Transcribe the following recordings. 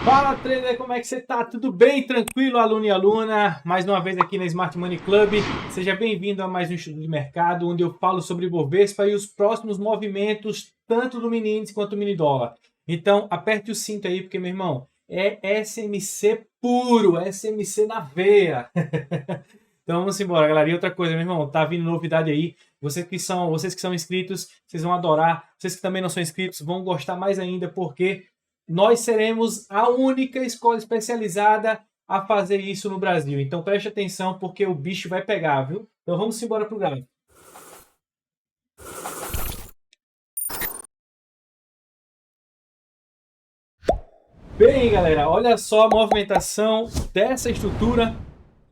Fala, trader, como é que você tá? Tudo bem? Tranquilo, aluno e aluna? Mais uma vez aqui na Smart Money Club. Seja bem-vindo a mais um estudo de mercado, onde eu falo sobre o Bovespa e os próximos movimentos, tanto do mini índice quanto do mini dólar. Então, aperte o cinto aí, porque, meu irmão, é SMC puro, SMC na veia. Então, vamos embora, galera. E outra coisa, meu irmão, tá vindo novidade aí. Vocês que são inscritos, vocês vão adorar. Vocês que também não são inscritos, vão gostar mais ainda, porque nós seremos a única escola especializada a fazer isso no Brasil. Então preste atenção, porque o bicho vai pegar, viu? Então vamos embora pro gráfico. Bem, galera, olha só a movimentação dessa estrutura.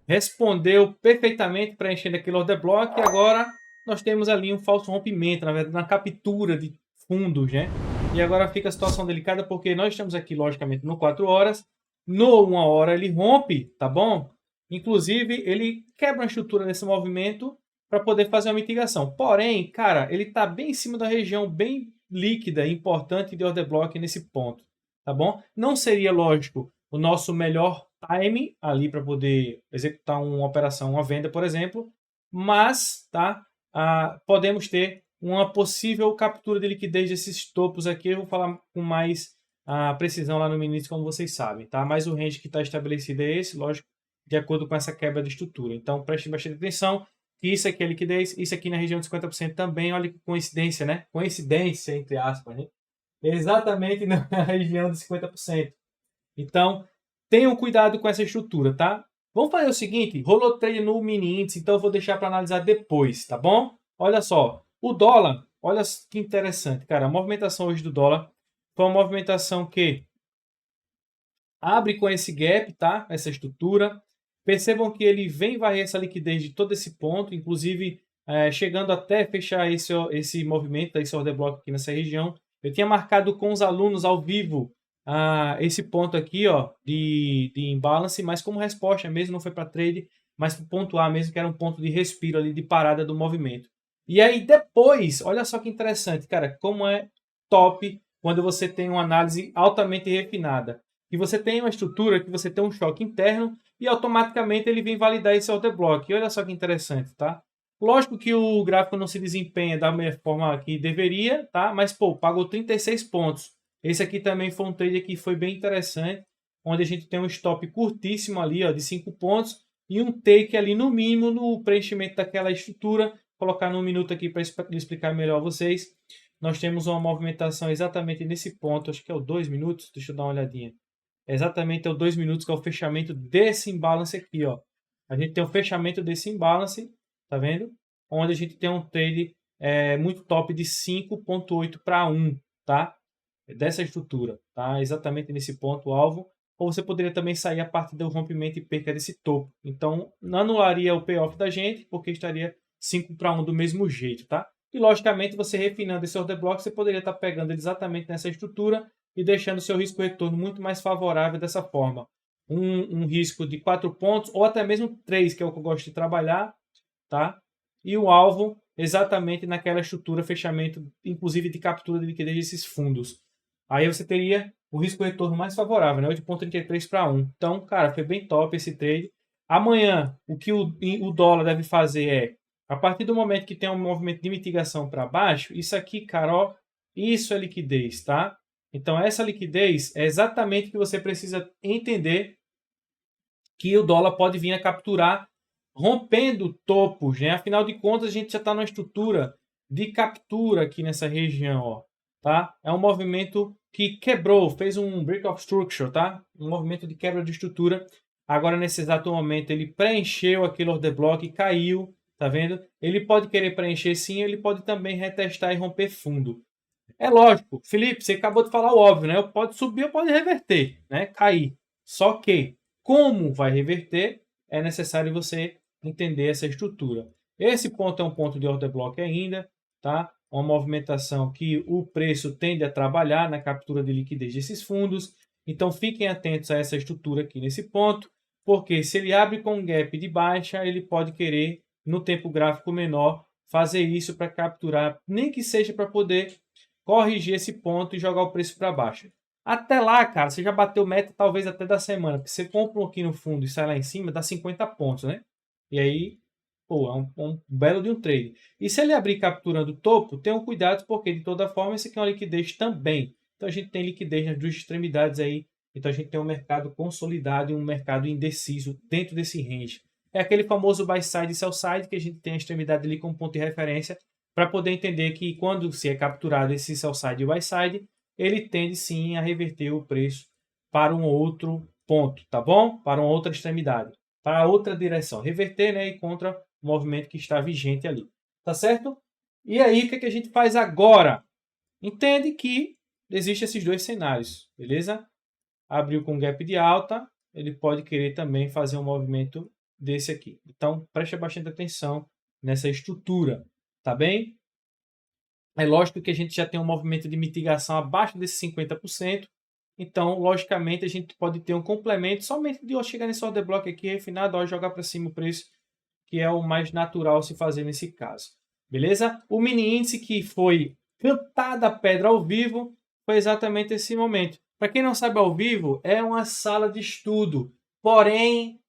Respondeu perfeitamente, preenchendo aquele order block. E agora nós temos ali um falso rompimento, na verdade, na captura de fundos, né? E agora fica a situação delicada, porque nós estamos aqui, logicamente, no 4 horas. No 1 hora ele rompe, tá bom? Inclusive, ele quebra a estrutura desse movimento para poder fazer uma mitigação. Porém, cara, ele está bem em cima da região bem líquida e importante de order block nesse ponto, tá bom? Não seria, lógico, o nosso melhor time ali para poder executar uma operação, uma venda, por exemplo, mas tá, podemos ter uma possível captura de liquidez desses topos aqui. Eu vou falar com mais precisão lá no início, como vocês sabem, tá? Mas o range que está estabelecido é esse, lógico, de acordo com essa quebra de estrutura. Então, preste bastante atenção, que isso aqui é liquidez, isso aqui na região de 50% também. Olha que coincidência, né? Coincidência, entre aspas, né? Exatamente na região de 50%. Então, tenham cuidado com essa estrutura, tá? Vamos fazer o seguinte, rolou trade no mini índice, então eu vou deixar para analisar depois, tá bom? Olha só, o dólar, olha que interessante, cara. A movimentação hoje do dólar foi uma movimentação que abre com esse gap, tá? Essa estrutura. Percebam que ele vem varrer essa liquidez de todo esse ponto, inclusive chegando até fechar esse movimento, esse order block aqui nessa região. Eu tinha marcado com os alunos ao vivo esse ponto aqui, ó, de imbalance, mas como resposta mesmo, não foi para trade, mas para pontuar mesmo, que era um ponto de respiro ali, de parada do movimento. E aí depois, olha só que interessante, cara, como é top quando você tem uma análise altamente refinada. E você tem uma estrutura que você tem um choque interno e automaticamente ele vem validar esse order block. E olha só que interessante, tá? Lógico que o gráfico não se desempenha da mesma forma que deveria, tá? Mas, pô, pagou 36 pontos. Esse aqui também foi um trade que foi bem interessante, onde a gente tem um stop curtíssimo ali, ó, de 5 pontos e um take ali no mínimo no preenchimento daquela estrutura. Vou colocar num minuto aqui para explicar melhor a vocês. Nós temos uma movimentação exatamente nesse ponto, acho que é o 2 minutos, deixa eu dar uma olhadinha. Exatamente é o 2 minutos, que é o fechamento desse imbalance aqui, ó. A gente tem o fechamento desse imbalance, tá vendo? Onde a gente tem um trade muito top de 5.8 para 1, tá? Dessa estrutura, tá? Exatamente nesse ponto alvo. Ou você poderia também sair a partir do rompimento e perca desse topo. Então, não anularia o payoff da gente, porque estaria 5 para 1 do mesmo jeito, tá? E, logicamente, você refinando esse order block, você poderia estar pegando ele exatamente nessa estrutura e deixando o seu risco-retorno muito mais favorável dessa forma. Um risco de 4 pontos, ou até mesmo 3, que é o que eu gosto de trabalhar, tá? E o alvo exatamente naquela estrutura, fechamento, inclusive de captura de liquidez desses fundos. Aí você teria o risco-retorno mais favorável, né? 8.33 para 1. Então, cara, foi bem top esse trade. Amanhã, o que o dólar deve fazer é, a partir do momento que tem um movimento de mitigação para baixo, isso aqui, cara, ó, isso é liquidez, tá? Então, essa liquidez é exatamente o que você precisa entender, que o dólar pode vir a capturar rompendo topos, né? Afinal de contas, a gente já está numa estrutura de captura aqui nessa região, ó, tá? É um movimento que quebrou, fez um break of structure, tá? Um movimento de quebra de estrutura. Agora, nesse exato momento, ele preencheu aquele order block e caiu, tá vendo? Ele pode querer preencher sim, ele pode também retestar e romper fundo. É lógico, Felipe, você acabou de falar o óbvio, né? Pode subir ou pode reverter, né? Cair. Só que, como vai reverter, é necessário você entender essa estrutura. Esse ponto é um ponto de order block ainda, tá? Uma movimentação que o preço tende a trabalhar na captura de liquidez desses fundos. Então, fiquem atentos a essa estrutura aqui nesse ponto, porque se ele abre com um gap de baixa, ele pode querer, no tempo gráfico menor, fazer isso para capturar, nem que seja para poder corrigir esse ponto e jogar o preço para baixo. Até lá, cara, você já bateu meta talvez até da semana. Porque você compra um aqui no fundo e sai lá em cima, dá 50 pontos, né? E aí, pô, é um belo de um trade. E se ele abrir capturando o topo, tenham cuidado, porque de toda forma esse aqui é uma liquidez também. Então a gente tem liquidez nas duas extremidades aí. Então a gente tem um mercado consolidado e um mercado indeciso dentro desse range. É aquele famoso buy side e sell side que a gente tem a extremidade ali como ponto de referência para poder entender que quando se é capturado esse sell side e buy side, ele tende sim a reverter o preço para um outro ponto, tá bom? Para uma outra extremidade, para outra direção. Reverter, né, e contra o movimento que está vigente ali. Tá certo? E aí, o que, que a gente faz agora? Entende que existem esses dois cenários, beleza? Abriu com gap de alta, ele pode querer também fazer um movimento desse aqui. Então, preste bastante atenção nessa estrutura, tá bem? É lógico que a gente já tem um movimento de mitigação abaixo desses 50%. Então, logicamente, a gente pode ter um complemento somente de chegar nesse order block aqui, refinado, jogar para cima o preço, que é o mais natural se fazer nesse caso. Beleza? O mini índice que foi cantada a pedra ao vivo foi exatamente esse momento. Para quem não sabe, ao vivo é uma sala de estudo. Porém,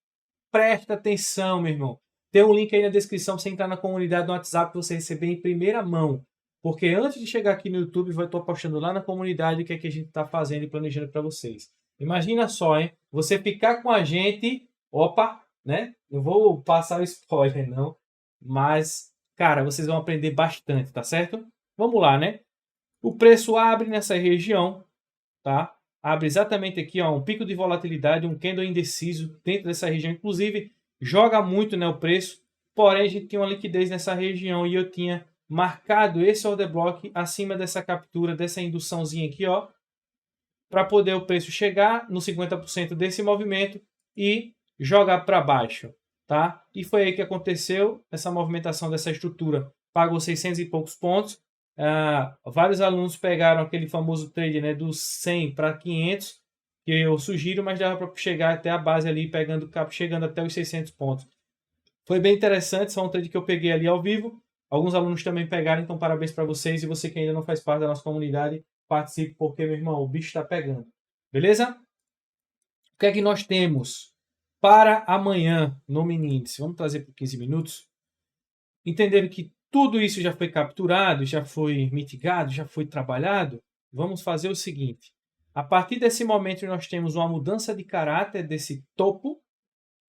presta atenção, meu irmão. Tem um link aí na descrição para você entrar na comunidade do WhatsApp para você receber em primeira mão. Porque antes de chegar aqui no YouTube, vai estar postando lá na comunidade o que é que a gente está fazendo e planejando para vocês. Imagina só, hein? Você ficar com a gente... Opa, né? Não vou passar o spoiler, não. Mas, cara, vocês vão aprender bastante, tá certo? Vamos lá, né? O preço abre nessa região, tá? Abre exatamente aqui, ó, um pico de volatilidade, um candle indeciso dentro dessa região. Inclusive, joga muito, né, o preço. Porém, a gente tinha uma liquidez nessa região e eu tinha marcado esse order block acima dessa captura, dessa induçãozinha aqui, ó, para poder o preço chegar no 50% desse movimento e jogar para baixo, tá? E foi aí que aconteceu essa movimentação dessa estrutura. Pagou 600 e poucos pontos. Vários alunos pegaram aquele famoso trade, né, dos 100 para 500, que eu sugiro, mas dava para chegar até a base ali, chegando até os 600 pontos. Foi bem interessante, só um trade que eu peguei ali ao vivo. Alguns alunos também pegaram, então parabéns para vocês. E você que ainda não faz parte da nossa comunidade, participe, porque, meu irmão, o bicho está pegando. Beleza? O que é que nós temos para amanhã no mini índice? Vamos trazer por 15 minutos. Entendendo que tudo isso já foi capturado, já foi mitigado, já foi trabalhado, vamos fazer o seguinte. A partir desse momento, nós temos uma mudança de caráter desse topo,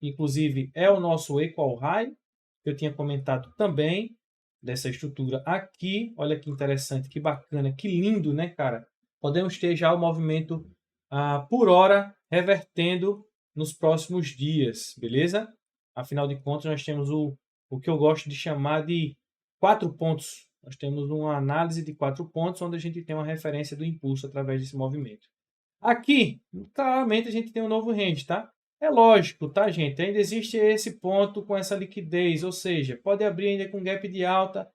inclusive é o nosso equal high, que eu tinha comentado também, dessa estrutura aqui. Olha que interessante, que bacana, que lindo, né, cara? Podemos ter já o movimento por hora revertendo nos próximos dias, beleza? Afinal de contas, nós temos o que eu gosto de chamar de 4 pontos. Nós temos uma análise de 4 pontos, onde a gente tem uma referência do impulso através desse movimento. Aqui, claramente, a gente tem um novo range, tá? É lógico, tá, gente? Ainda existe esse ponto com essa liquidez, ou seja, pode abrir ainda com gap de alta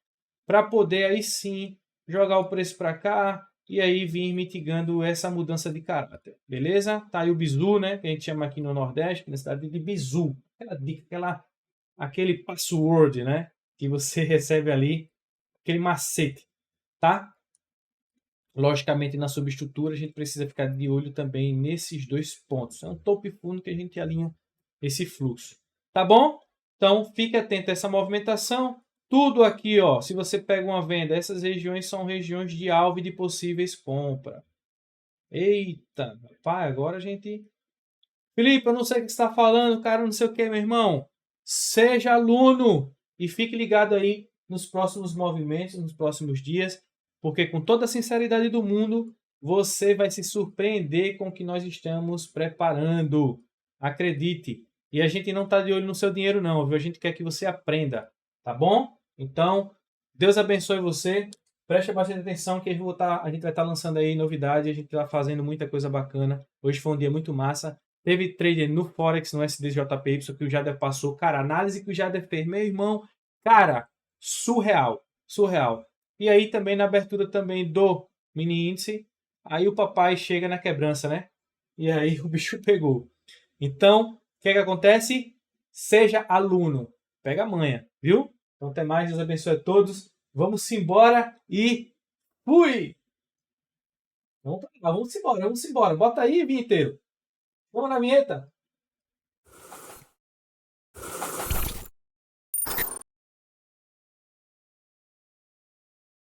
para poder aí sim jogar o preço para cá e aí vir mitigando essa mudança de caráter, beleza? Tá aí o bizu, né? Que a gente chama aqui no Nordeste, na cidade de bizu. Aquela dica, aquele password, né? Que você recebe ali, aquele macete, tá? Logicamente, na subestrutura, a gente precisa ficar de olho também nesses dois pontos. É um topo e fundo que a gente alinha esse fluxo. Tá bom? Então, fique atento a essa movimentação. Tudo aqui, ó, se você pega uma venda, essas regiões são regiões de alvo e de possíveis compras. Eita, pai, agora a gente... Felipe, eu não sei o que você está falando, cara, não sei o que, meu irmão. Seja aluno e fique ligado aí nos próximos movimentos, nos próximos dias, porque com toda a sinceridade do mundo, você vai se surpreender com o que nós estamos preparando. Acredite. E a gente não está de olho no seu dinheiro não, viu? A gente quer que você aprenda, tá bom? Então, Deus abençoe você. Preste bastante atenção que a gente vai estar lançando aí novidade, a gente está fazendo muita coisa bacana. Hoje foi um dia muito massa. Teve trader no Forex, no SDJPY, que o Jader passou. Cara, análise que o Jader fez, meu irmão, cara, surreal, surreal. E aí também na abertura também do mini índice, aí o papai chega na quebrança, né? E aí o bicho pegou. Então, o que é que acontece? Seja aluno, pega a manha, viu? Então até mais, Deus abençoe a todos. Vamos embora e fui! Vamos embora, vamos embora. Bota aí, vinheteiro. Vamos na vinheta.